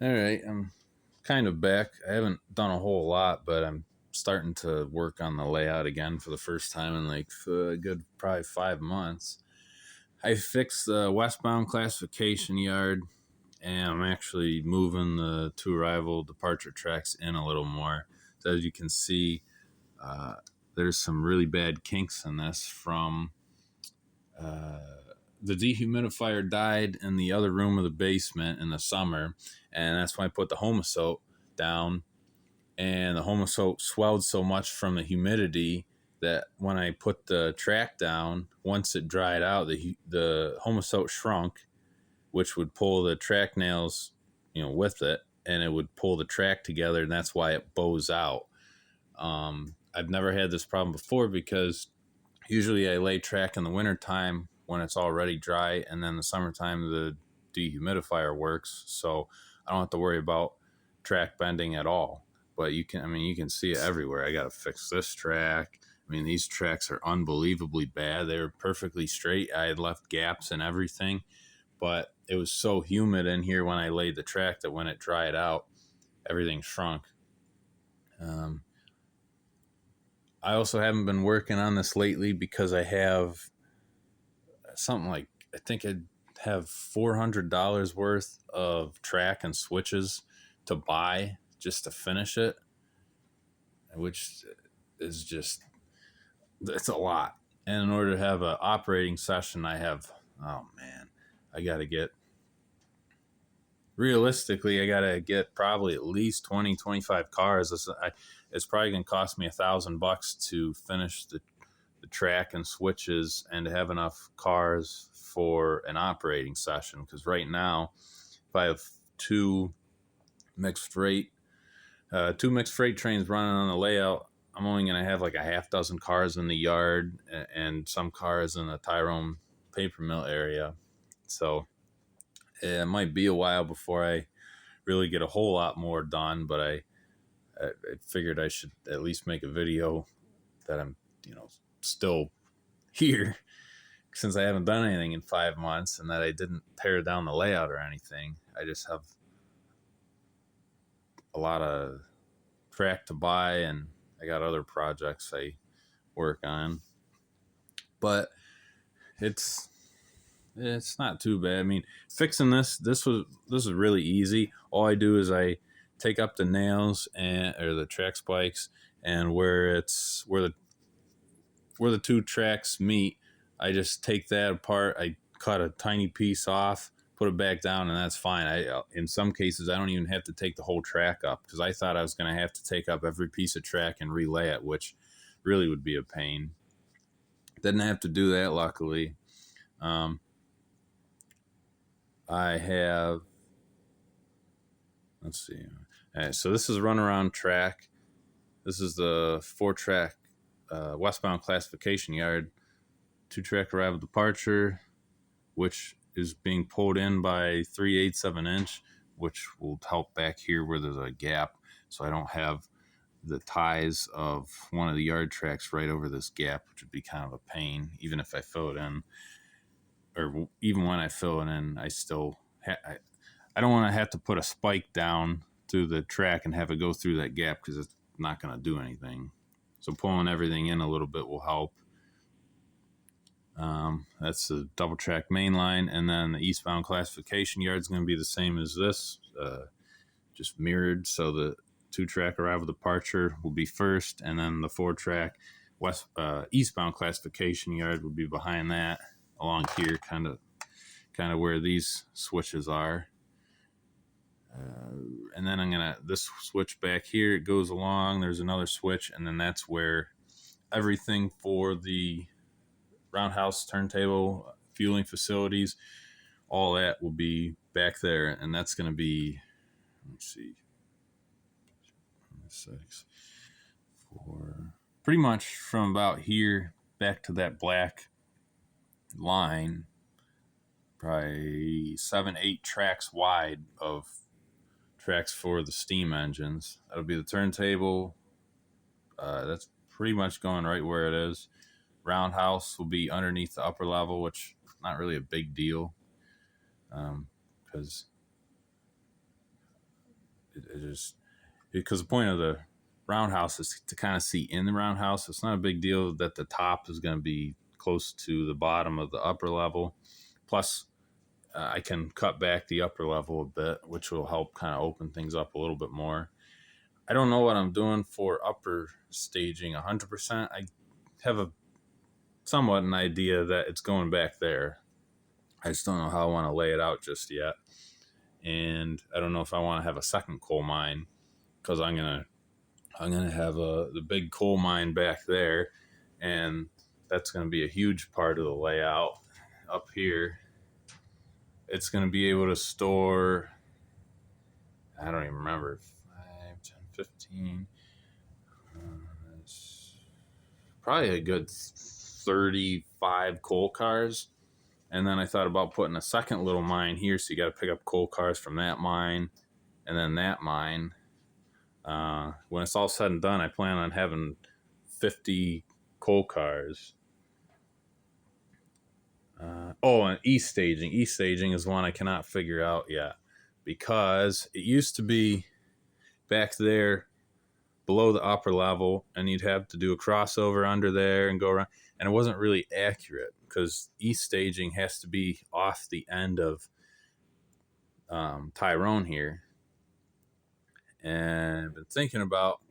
All right, I'm kind of back. I haven't done a whole lot, but I'm starting to work on the layout again for the first time in like a good probably 5 months. I fixed the westbound classification yard, and I'm actually moving the two arrival departure tracks in a little more. So as you can see, uh, there's some really bad kinks in this from uh, the dehumidifier died in the other room of the basement in the summer, and that's when I put the Homosote down. And the Homosote swelled so much from the humidity that when I put the track down, once it dried out, the Homosote shrunk, which would pull the track nails, with it, and it would pull the track together, and that's why it bows out. I've never had this problem before because usually I lay track in the wintertime when it's already dry, and then the summertime the dehumidifier works, so I don't have to worry about track bending at all. But you can see it everywhere. I got to fix this track. I mean, these tracks are unbelievably bad. They're perfectly straight. I had left gaps and everything, but it was so humid in here when I laid the track that when it dried out, everything shrunk. Um, I also haven't been working on this lately because I have something like, I think I have $400 worth of track and switches to buy just to finish it, which is just, it's a lot. And in order to have an operating session, oh man, I got to get, realistically, I got to get probably at least 20, 25 cars. It's probably going to cost me $1,000 to finish the track and switches and to have enough cars for an operating session. Because right now, if I have mixed freight, two mixed freight trains running on the layout, I'm only going to have like a half dozen cars in the yard and some cars in the Tyrone paper mill area. So it might be a while before I really get a whole lot more done, but I figured I should at least make a video that I'm, still here since I haven't done anything in 5 months, and that I didn't tear down the layout or anything. I just have a lot of track to buy, and I got other projects I work on. But it's not too bad. I mean, fixing this was really easy. All I do is I take up the nails or the track spikes, and where the two tracks meet, I just take that apart. I cut a tiny piece off, put it back down, and that's fine. In some cases, I don't even have to take the whole track up because I thought I was going to have to take up every piece of track and relay it, which really would be a pain. Didn't have to do that, luckily. I have, let's see. All right, so this is runaround track. This is the 4-track westbound classification yard, 2-track arrival departure, which is being pulled in by 3/8 of an inch, which will help back here where there's a gap, so I don't have the ties of one of the yard tracks right over this gap, which would be kind of a pain. Even if I fill it in, or even when I fill it in, I still I don't want to have to put a spike down through the track and have it go through that gap because it's not going to do anything. So pulling everything in a little bit will help. That's the double track mainline, and then the eastbound classification yard is going to be the same as this, just mirrored. So the 2-track arrival departure will be first, and then the 4-track eastbound classification yard will be behind that, along here, kind of where these switches are. And then this switch back here, it goes along. There's another switch, and then that's where everything for the roundhouse, turntable, fueling facilities, all that will be back there. And that's going to be, let's see, 6, 4, pretty much from about here back to that black line, probably 7, 8 tracks wide of tracks for the steam engines. That'll be the turntable. That's pretty much going right where it is. Roundhouse will be underneath the upper level, which is not really a big deal because It just because the point of the roundhouse is to kind of see in the roundhouse. It's not a big deal that the top is going to be close to the bottom of the upper level. Plus, I can cut back the upper level a bit, which will help kind of open things up a little bit more. I don't know what I'm doing for upper staging 100%. I have a somewhat an idea that it's going back there. I just don't know how I want to lay it out just yet. And I don't know if I want to have a second coal mine, because I'm gonna have the big coal mine back there, and that's gonna be a huge part of the layout up here. It's gonna be able to store, I don't even remember, 5, 10, 15, probably a good 35 coal cars. And then I thought about putting a second little mine here, so you got to pick up coal cars from that mine and then that mine. When it's all said and done, I plan on having 50 coal cars. And east staging. East staging is one I cannot figure out yet, because it used to be back there below the upper level, and you'd have to do a crossover under there and go around, and it wasn't really accurate because east staging has to be off the end of Tyrone here. And I've been thinking about,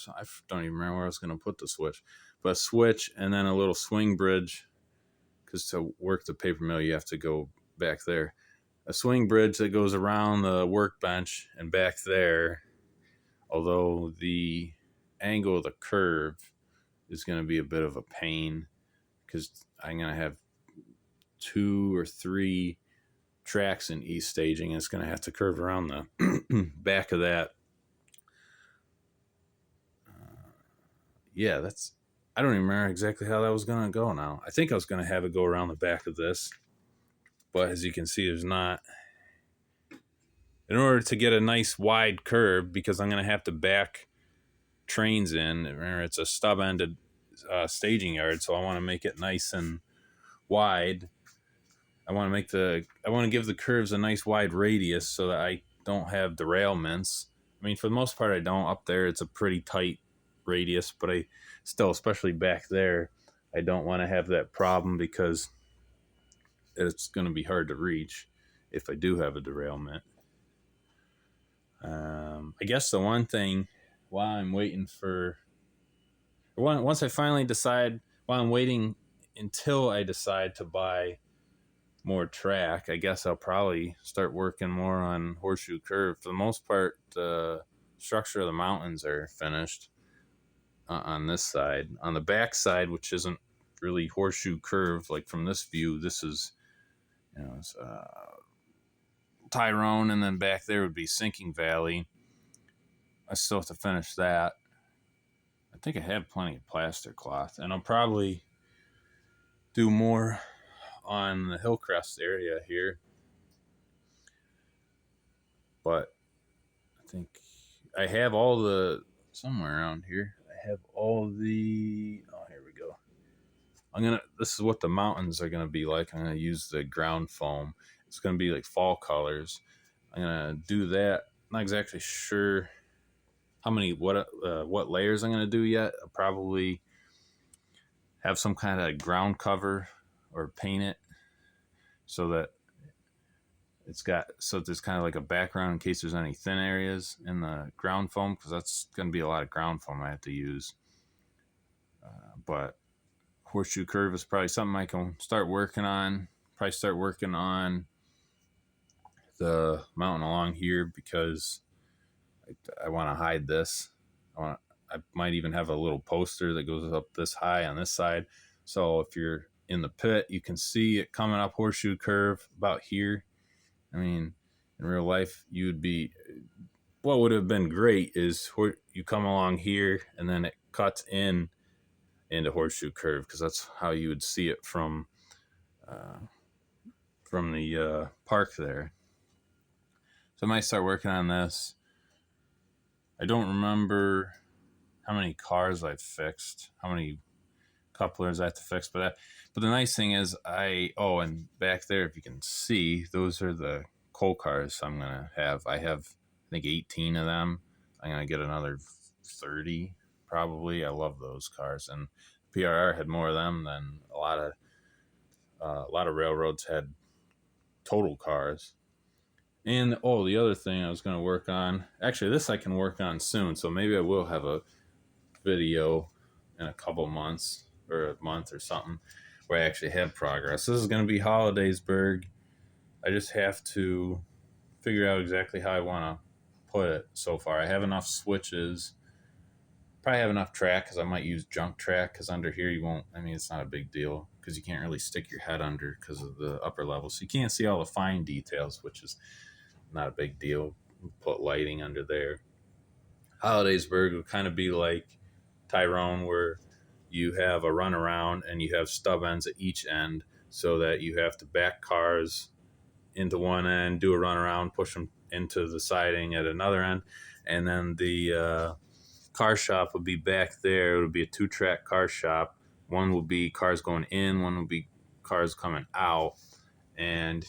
I don't even remember where I was going to put the switch, but a switch and then a little swing bridge, because to work the paper mill you have to go back there. A swing bridge that goes around the workbench and back there, although the angle of the curve is going to be a bit of a pain, because I'm going to have 2 or 3 tracks in east staging, and it's going to have to curve around the back of that. I don't even remember exactly how that was going to go now. I think I was going to have it go around the back of this, but as you can see, there's not. In order to get a nice wide curve, because I'm going to have to back trains in, remember it's a stub-ended staging yard, so I want to make it nice and wide. I want to give the curves a nice wide radius so that I don't have derailments. I mean, for the most part, I don't. Up there, it's a pretty tight radius, but I still, especially back there, I don't want to have that problem, because it's going to be hard to reach if I do have a derailment. I guess the one thing while I'm waiting for, once I finally decide, while I'm waiting until I decide to buy more track, I guess I'll probably start working more on horseshoe curve. For the most part, the structure of the mountains are finished on this side. On the back side, which isn't really horseshoe curve, like from this view, this is, it's, Tyrone, and then back there would be Sinking Valley. I still have to finish that. I think I have plenty of plaster cloth, and I'll probably do more on the Hillcrest area here. But I think I have all the, somewhere around here, I have all the, oh, here we go. This is what the mountains are going to be like. I'm going to use the ground foam. It's going to be like fall colors. I'm going to do that. Not exactly sure what layers I'm going to do yet. I'll probably have some kind of ground cover or paint it so that there's kind of like a background in case there's any thin areas in the ground foam, because that's going to be a lot of ground foam I have to use. But horseshoe curve is probably something I can start working on. Probably start working on the mountain along here, because I want to hide this. I might even have a little poster that goes up this high on this side, so if you're in the pit, you can see it coming up horseshoe curve about here. I mean, in real life, what would have been great is you come along here and then it cuts into horseshoe curve, because that's how you would see it from the park there. So I might start working on this. I don't remember how many cars I've fixed, how many couplers I have to fix, but the nice thing is and back there, if you can see, those are the coal cars I'm gonna have. I have think 18 of them. I'm gonna get another 30 probably. I love those cars, and PRR had more of them than a lot of railroads had total cars. And the other thing I was going to work on, actually, this I can work on soon, so maybe I will have a video in a couple months or a month or something where I actually have progress. This is going to be Hollidaysburg. I just have to figure out exactly how I want to put it so far. I have enough switches, probably have enough track because I might use junk track because under here you won't, I mean, it's not a big deal because you can't really stick your head under because of the upper level. So you can't see all the fine details, which is not a big deal. Put lighting under there. Hollidaysburg would kind of be like Tyrone, where you have a runaround and you have stub ends at each end so that you have to back cars into one end, do a runaround, push them into the siding at another end, and then the car shop would be back there. It would be a 2-track car shop. One would be cars going in, one would be cars coming out, and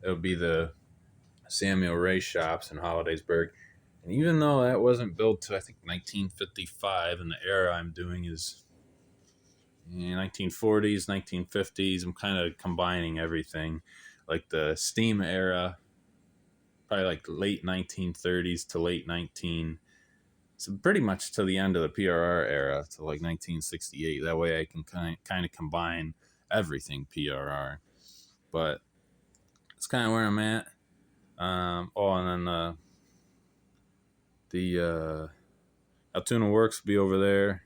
it would be the Samuel Ray shops in Hollidaysburg. And even though that wasn't built to, I think, 1955, and the era I'm doing is 1940s, 1950s, I'm kind of combining everything. Like the steam era, probably like late 1930s to late 19, so pretty much to the end of the PRR era, to like 1968. That way I can kind of combine everything PRR. But it's kind of where I'm at. And then the Altoona Works will be over there,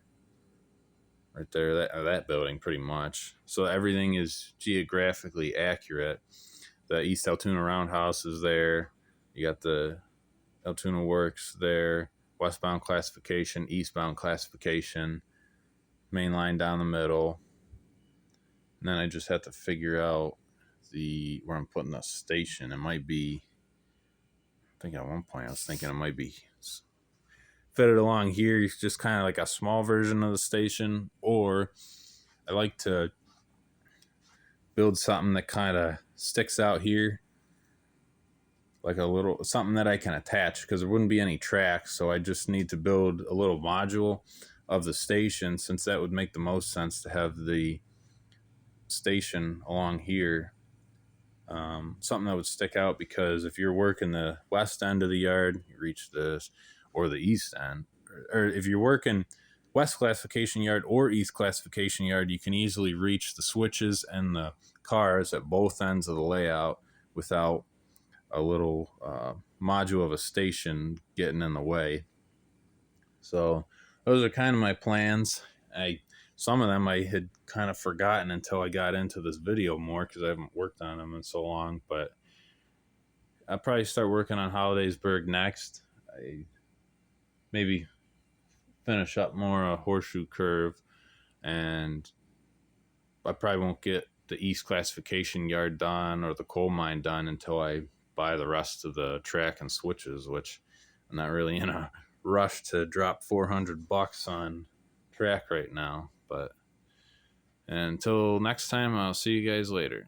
right there, that building pretty much. So everything is geographically accurate. The East Altoona Roundhouse is there. You got the Altoona Works there, westbound classification, eastbound classification, main line down the middle. And then I just have to figure out where I'm putting the station. It might be, I think at one point I was thinking it might be fitted along here. It's just kind of like a small version of the station, or I like to build something that kind of sticks out here, like a little something that I can attach, because there wouldn't be any tracks. So I just need to build a little module of the station, since that would make the most sense to have the station along here. Something that would stick out, because if you're working the west end of the yard, you reach this, or the east end, or if you're working west classification yard or east classification yard, you can easily reach the switches and the cars at both ends of the layout without a little module of a station getting in the way. So those are kind of my plans. Some of them I had kind of forgotten until I got into this video more, because I haven't worked on them in so long. But I'll probably start working on Hollidaysburg next. I maybe finish up more a horseshoe curve, and I probably won't get the east classification yard done or the coal mine done until I buy the rest of the track and switches, which I'm not really in a rush to drop $400 on track right now. But until next time, I'll see you guys later.